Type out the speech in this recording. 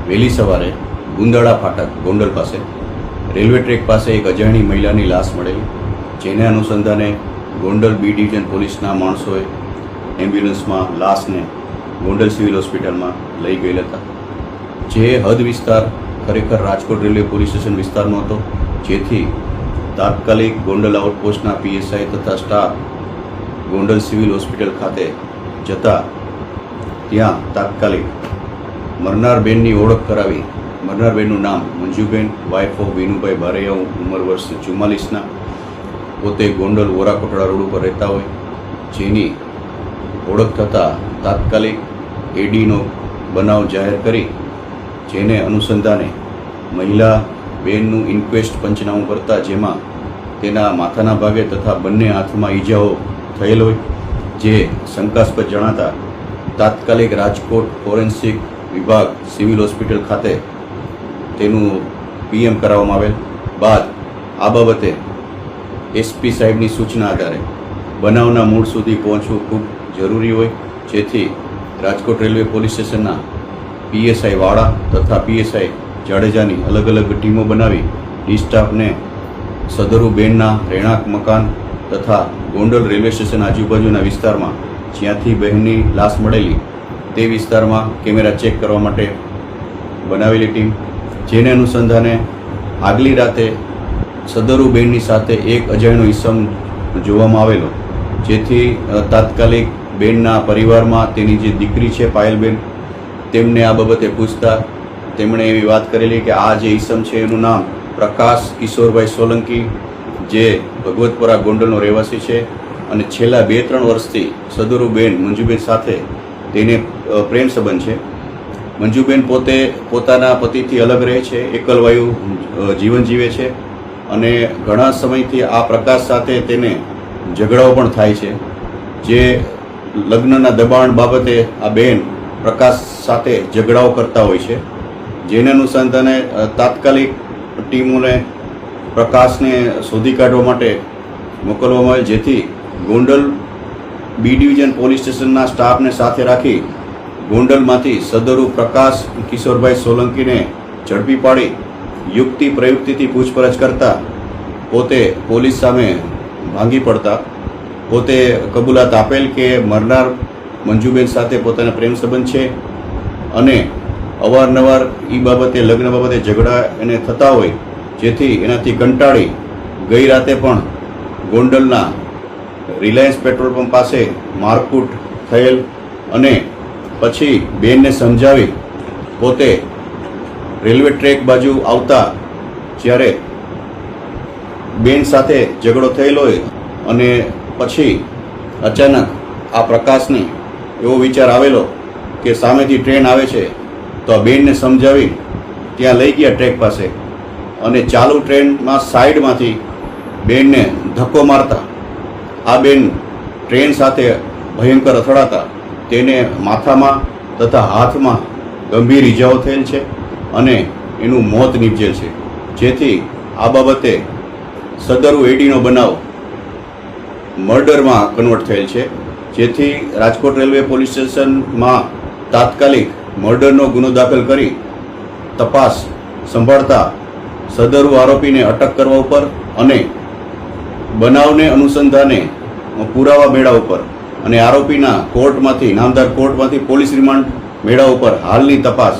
વહેલી સવારે ગુંદાળા ફાટક ગોંડલ પાસે રેલવે ટ્રેક પાસે એક અજાણી મહિલાની લાશ મળેલી, જેને અનુસંધાને ગોંડલ બી ડિવિઝન પોલીસના માણસોએ એમ્બ્યુલન્સમાં લાશને ગોંડલ સિવિલ હોસ્પિટલમાં લઈ ગયેલા હતા. જે હદ વિસ્તાર ખરેખર રાજકોટ રેલવે પોલીસ સ્ટેશન વિસ્તારનો હતો, જેથી તાત્કાલિક ગોંડલ આઉટપોસ્ટના પીએસઆઈ તથા સ્ટાફ ગોંડલ સિવિલ હોસ્પિટલ ખાતે જતા ત્યાં તાત્કાલિક મરનાર બેનની ઓળખ કરાવી. મરનાર બેનનું નામ મંજુબેન, વાઇફ ઓફ વિનુભાઈ બારૈયા, ઉંમર વર્ષ 44ના, પોતે ગોંડલ વોરા કોટડા રોડ ઉપર રહેતા હોય, જેની ઓળખ થતાં તાત્કાલિક એડીનો બનાવ જાહેર કરી, જેને અનુસંધાને મહિલા બેનનું ઇન્ક્વેસ્ટ પંચનામું કરતા જેમાં તેના માથાના ભાગે તથા બંને હાથમાં ઈજાઓ થયેલ હોય, જે શંકાસ્પદ જણાતા તાત્કાલિક રાજકોટ ફોરેન્સિક વિભાગ સિવિલ હોસ્પિટલ ખાતે તેનું પીએમ કરાવવામાં આવેલ બાદ આ બાબતે એસપી સાહેબની સૂચના આધારે બનાવના મૂળ સુધી પહોંચવું ખૂબ જરૂરી હોય, જેથી રાજકોટ રેલવે પોલીસ સ્ટેશનના પીએસઆઈ વાળા તથા પીએસઆઈ જાડેજાની અલગ અલગ ટીમો બનાવી ડી સ્ટાફને સદરુ બેનના રહેણાંક મકાન તથા ગોંડલ રેલવે સ્ટેશન આજુબાજુના વિસ્તારમાં જ્યાંથી બહેનની લાશ મળેલી તે વિસ્તારમાં કેમેરા ચેક કરવા માટે બનાવેલી ટીમ, જેને અનુસંધાને આગલી રાતે સદરુ બેનની સાથે એક અજાણ્યો ઈસમ જોવામાં આવેલો, જેથી તાત્કાલિક બેનના પરિવારમાં તેની જે દીકરી છે પાયલબેન, તેમને આ બાબતે પૂછતા તેમણે એવી વાત કરેલી કે આ જે ઈસમ છે એનું નામ પ્રકાશ કિશોરભાઈ સોલંકી, જે ભગવતપુરા ગોંડલનો રહેવાસી છે અને છેલ્લા 2-3 વર્ષથી સદરુ બેન મંજુબેન સાથે તેને પ્રેમ સંબંધ છે. મંજુબેન પોતે પોતાના પતિથી અલગ રહે છે, એકલવાયુ જીવન જીવે છે અને ઘણા સમયથી આ પ્રકાશ સાથે તેને ઝઘડાઓ પણ થાય છે. જે લગ્નના દબાણ બાબતે આ બેન પ્રકાશ સાથે ઝઘડાઓ કરતા હોય છે, જેને અનુસંધાને તાત્કાલિક ટીમોને પ્રકાશને શોધી કાઢવા માટે મોકલવામાં આવે, જેથી ગોંડલ બી ડિવિઝન પોલીસ સ્ટેશનના સ્ટાફને સાથે રાખી ગોંડલમાંથી સદરુ પ્રકાશ કિશોરભાઈ સોલંકીને ઝડપી પાડી યુક્તિ પ્રયુક્તિથી પૂછપરછ કરતા પોતે પોલીસ સામે ભાંગી પડતા પોતે કબૂલાત આપેલ કે મરનાર મંજુબેન સાથે પોતાના પ્રેમ સંબંધ છે અને અવારનવાર એ બાબતે લગ્ન બાબતે ઝઘડા એને થતા હોય, જેથી એનાથી કંટાળી ગઈ રાતે પણ ગોંડલના રિલાયન્સ પેટ્રોલ પંપ પાસે મારકૂટ થયેલ અને પછી બેનને સમજાવી પોતે રેલવે ટ્રેક બાજુ આવતા જ્યારે બેન સાથે ઝઘડો થયેલો હોય અને પછી અચાનક આ પ્રકાશને એવો વિચાર આવેલો કે સામેથી ટ્રેન આવે છે તો આ બેનને સમજાવી ત્યાં લઈ ગયા ટ્રેક પાસે અને ચાલુ ટ્રેનમાં સાઈડમાંથી બેનને ધક્કો મારતા આ બેન ટ્રેન સાથે ભયંકર અથડાતા તેને માથામાં તથા હાથમાં ગંભીર ઈજાઓ થયેલ છે અને એનું મોત નીપજેલ છે, જેથી આ બાબતે સદરુ એડીનો બનાવ મર્ડરમાં કન્વર્ટ થયેલ છે, જેથી રાજકોટ રેલવે પોલીસ સ્ટેશનમાં તાત્કાલિક મર્ડરનો ગુનો દાખલ કરી તપાસ સંભાળતા સદરુ આરોપીને અટક કરવા ઉપર અને બનાવને અનુસંધાને પુરાવા મેળવવા ઉપર અને આરોપીના કોર્ટમાંથી નામદાર કોર્ટમાંથી પોલીસ રિમાન્ડ મેળવવા ઉપર હાલની તપાસ